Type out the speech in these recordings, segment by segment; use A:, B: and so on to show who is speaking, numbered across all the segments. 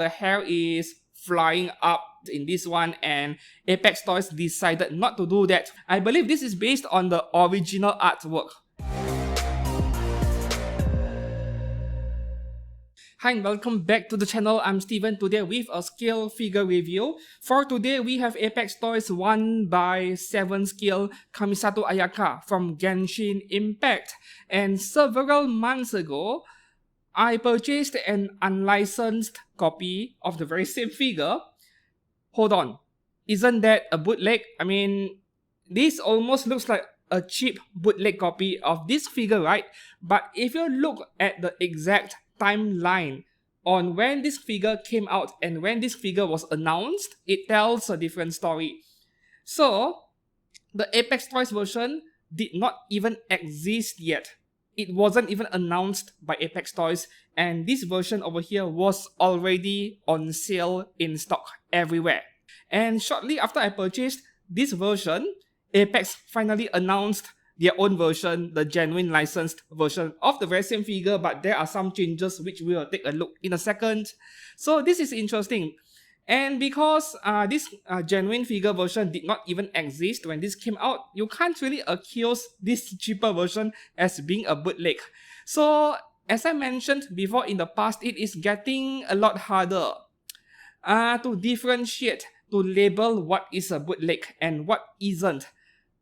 A: The hair is flying up in this one, and Apex Toys decided not to do that. I believe this is based on the original artwork. Hi and welcome back to the channel. I'm Steven, today with a scale figure review. For today, we have Apex Toys 1x7 scale Kamisato Ayaka from Genshin Impact. And several months ago, I purchased an unlicensed copy of the very same figure. Hold on, isn't that a bootleg? I mean, this almost looks like a cheap bootleg copy of this figure, right? But if you look at the exact timeline on when this figure came out and when this figure was announced, it tells a different story. So, the Apex Toys version did not even exist yet. It wasn't even announced by Apex Toys, and this version over here was already on sale in stock everywhere. And shortly after I purchased this version, Apex finally announced their own version, the genuine licensed version of the very same figure, but there are some changes which we will take a look in a second. So this is interesting. And because this genuine figure version did not even exist when this came out, you can't really accuse this cheaper version as being a bootleg. So as I mentioned before in the past, it is getting a lot harder to differentiate, to label what is a bootleg and what isn't.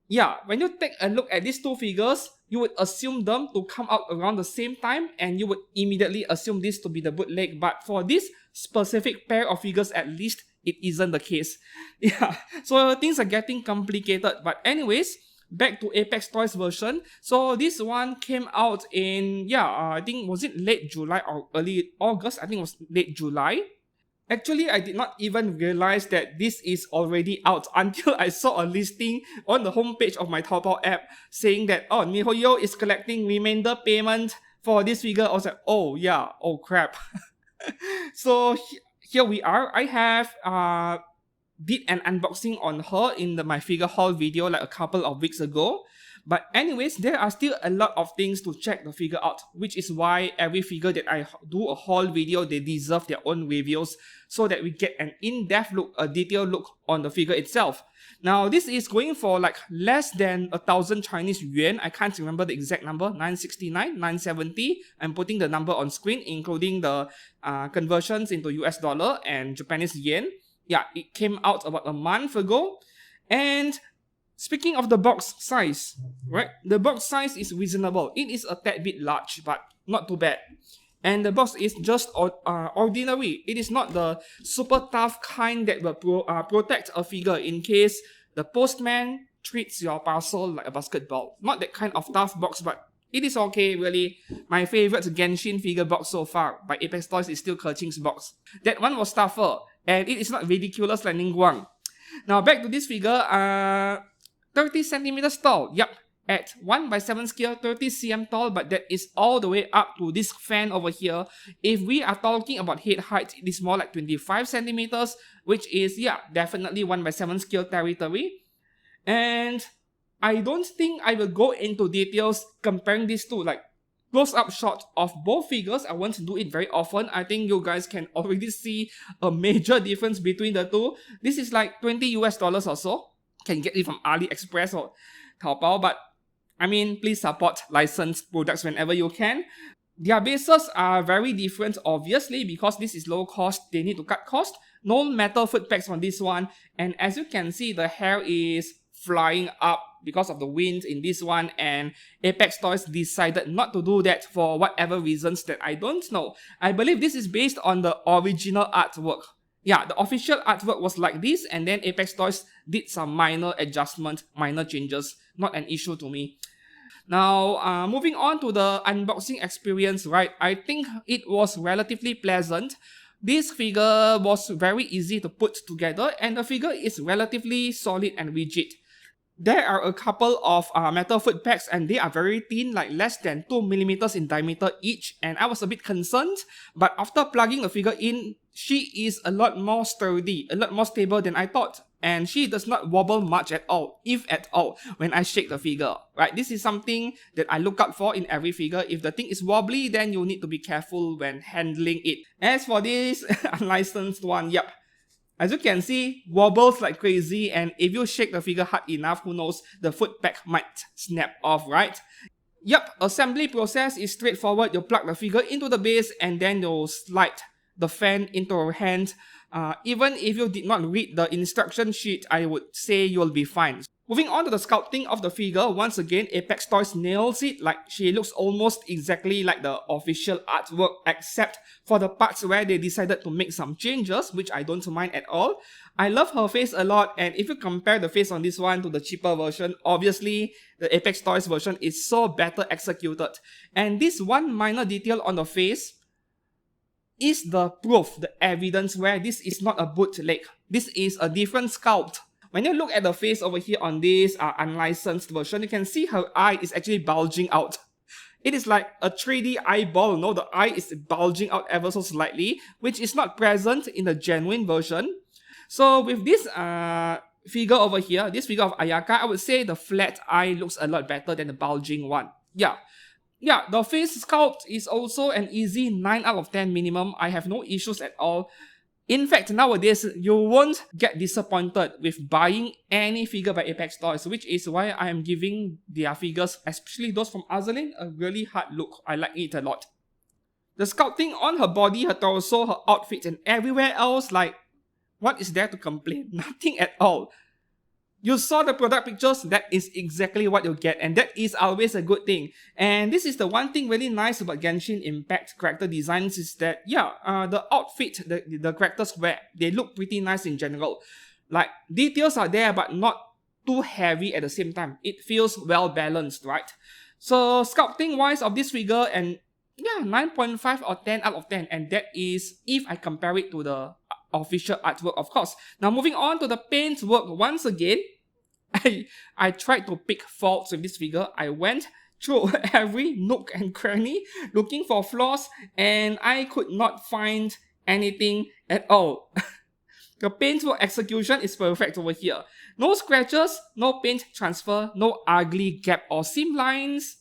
A: Yeah, when you take a look at these two figures, you would assume them to come out around the same time and you would immediately assume this to be the bootleg. But for this specific pair of figures, at least, it isn't the case. Yeah, so things are getting complicated. But anyways, back to Apex Toys version. So this one came out in, I think, was it late July or early August? I think it was late July. Actually, I did not even realize that this is already out until I saw a listing on the homepage of my Taobao app saying that, oh, MiHoYo is collecting remainder payment for this figure. I was like, oh yeah, oh crap. So here we are. I have did an unboxing on her in my figure haul video like a couple of weeks ago. But anyways, there are still a lot of things to check the figure out, which is why every figure that I do a haul video, they deserve their own reviews so that we get an in-depth look, a detailed look on the figure itself. Now, this is going for like less than 1,000 Chinese yuan. I can't remember the exact number, 969, 970. I'm putting the number on screen, including the conversions into US dollar and Japanese yen. Yeah, it came out about a month ago. And speaking of the box size, right? The box size is reasonable. It is a tad bit large, but not too bad. And the box is just ordinary. It is not the super tough kind that will protect a figure in case the postman treats your parcel like a basketball. Not that kind of tough box, but it is okay, really. My favorite Genshin figure box so far by Apex Toys is still Kerching's box. That one was tougher, and it is not ridiculous like Ningguang. Now back to this figure, 30 centimeters tall, yep, at 1x7 scale, 30 cm tall, but that is all the way up to this fan over here. If we are talking about head height, it is more like 25 centimeters, which is, definitely 1x7 scale territory. And I don't think I will go into details comparing these two, like close-up shot of both figures. I won't do it very often. I think you guys can already see a major difference between the two. This is like $20 US or so. Can get it from AliExpress or Taobao, but I mean, please support licensed products whenever you can. Their bases are very different, obviously, because this is low cost, they need to cut cost. No metal foot pegs on this one, and as you can see, the hair is flying up because of the wind in this one, and Apex Toys decided not to do that for whatever reasons that I don't know. I believe this is based on the original artwork. Yeah, the official artwork was like this, and then Apex Toys did some minor adjustments, minor changes. Not an issue to me. Now, moving on to the unboxing experience, right? I think it was relatively pleasant. This figure was very easy to put together, and the figure is relatively solid and rigid. There are a couple of metal foot pegs, and they are very thin, like less than 2mm in diameter each, and I was a bit concerned, but after plugging the figure in, she is a lot more sturdy, a lot more stable than I thought. and she does not wobble much at all, if at all, when I shake the figure, right? This is something that I look out for in every figure. If the thing is wobbly, then you need to be careful when handling it. As for this unlicensed one, yep, as you can see, wobbles like crazy, and if you shake the figure hard enough, who knows, the foot peg might snap off, right? Yep, assembly process is straightforward. You plug the figure into the base and then you slide the fan into your hand. Even if you did not read the instruction sheet, I would say you'll be fine. Moving on to the sculpting of the figure, once again, Apex Toys nails it. Like, she looks almost exactly like the official artwork, except for the parts where they decided to make some changes, which I don't mind at all. I love her face a lot, and if you compare the face on this one to the cheaper version, obviously the Apex Toys version is so better executed. And this one minor detail on the face is the proof, the evidence where this is not a bootleg. This is a different sculpt. When you look at the face over here on this unlicensed version, you can see her eye is actually bulging out. It is like a 3D eyeball, no? The eye is bulging out ever so slightly, which is not present in the genuine version. So with this figure over here, this figure of Ayaka, I would say the flat eye looks a lot better than the bulging one. Yeah, the face sculpt is also an easy 9 out of 10 minimum. I have no issues at all. In fact, nowadays, you won't get disappointed with buying any figure by Apex Toys, which is why I am giving their figures, especially those from Azalin, a really hard look. I like it a lot. The sculpting on her body, her torso, her outfit, and everywhere else, like, what is there to complain? Nothing at all. You saw the product pictures, that is exactly what you get, and that is always a good thing. And this is the one thing really nice about Genshin Impact character designs is that, the outfit the characters wear, they look pretty nice in general. Like, details are there, but not too heavy at the same time. It feels well balanced, right? So, sculpting wise of this figure, and 9.5 or 10 out of 10, and that is if I compare it to the official artwork, of course. Now, moving on to the paintwork, once again, I tried to pick faults with this figure. I went through every nook and cranny looking for flaws, and I could not find anything at all. The paintwork execution is perfect over here. No scratches, no paint transfer, no ugly gap or seam lines.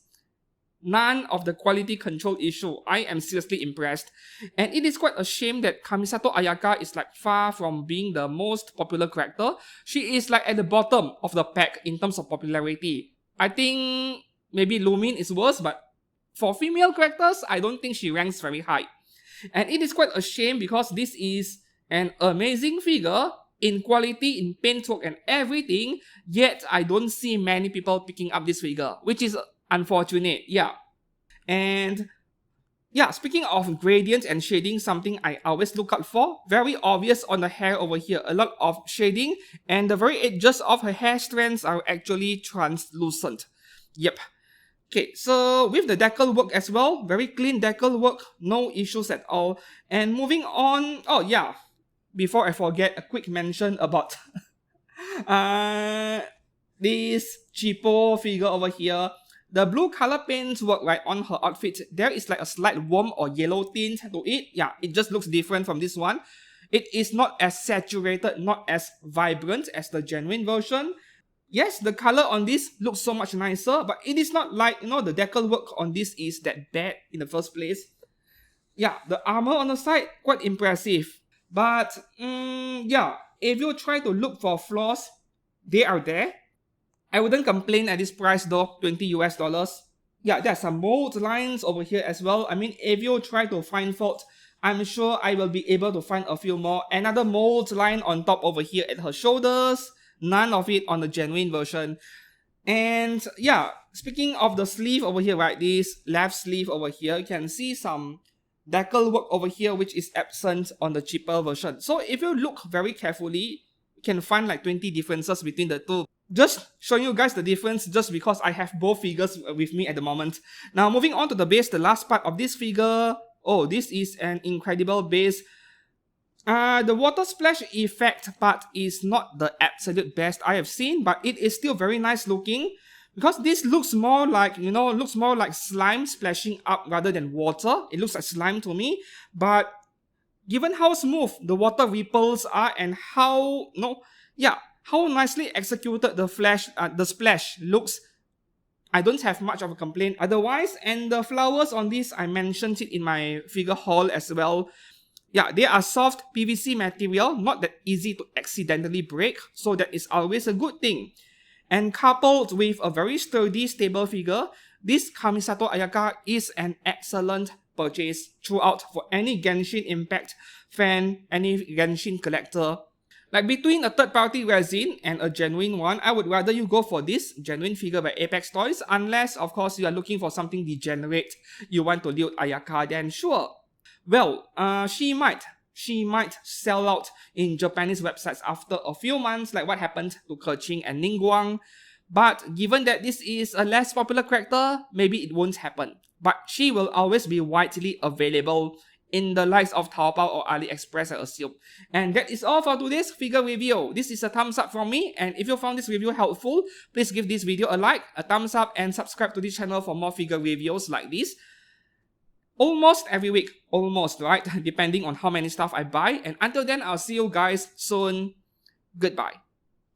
A: None of the quality control issue. I am seriously impressed. And it is quite a shame that Kamisato Ayaka is like far from being the most popular character. She is like at the bottom of the pack in terms of popularity. I think maybe Lumin is worse, but for female characters, I don't think she ranks very high. And it is quite a shame because this is an amazing figure in quality, in paintwork and everything, yet I don't see many people picking up this figure, which is unfortunate, And speaking of gradient and shading, something I always look out for, very obvious on the hair over here, a lot of shading, and the very edges of her hair strands are actually translucent. Okay, so with the decal work as well, very clean decal work, no issues at all. And moving on, before I forget, a quick mention about this cheapo figure over here. The blue color paint work right on her outfit, there is like a slight warm or yellow tint to it. It just looks different from this one. It is not as saturated, not as vibrant as the genuine version. Yes, the color on this looks so much nicer, but it is not like, the decal work on this is that bad in the first place. The armor on the side, quite impressive. But, if you try to look for flaws, they are there. I wouldn't complain at this price though, $20 US. There's some mold lines over here as well. I mean, if you try to find fault, I'm sure I will be able to find a few more. Another mold line on top over here at her shoulders. None of it on the genuine version. And speaking of the sleeve over here, right, this left sleeve over here, you can see some decal work over here which is absent on the cheaper version. So if you look very carefully, you can find like 20 differences between the two. Just showing you guys the difference just because I have both figures with me at the moment. Now moving on to the base, the last part of this figure. Oh, this is an incredible base. The water splash effect part is not the absolute best I have seen, but it is still very nice looking. Because this looks more like, slime splashing up rather than water. It looks like slime to me. But given how smooth the water ripples are and how, how nicely executed the splash looks. I don't have much of a complaint otherwise. And the flowers on this, I mentioned it in my figure haul as well. Yeah, they are soft PVC material, not that easy to accidentally break, so that is always a good thing. And coupled with a very sturdy, stable figure, this Kamisato Ayaka is an excellent purchase throughout for any Genshin Impact fan, any Genshin collector. Like between a third-party resin and a genuine one, I would rather you go for this genuine figure by Apex Toys, unless of course you are looking for something degenerate, you want to loot Ayaka, then sure. Well, she might sell out in Japanese websites after a few months, like what happened to Keqing and Ningguang. But given that this is a less popular character, maybe it won't happen. But she will always be widely available in the likes of Taobao or AliExpress, I assume. And that is all for today's figure review. This is a thumbs up from me, and if you found this review helpful, please give this video a like, a thumbs up, and subscribe to this channel for more figure reviews like this. Almost every week, almost, right? Depending on how many stuff I buy. And until then, I'll see you guys soon. Goodbye.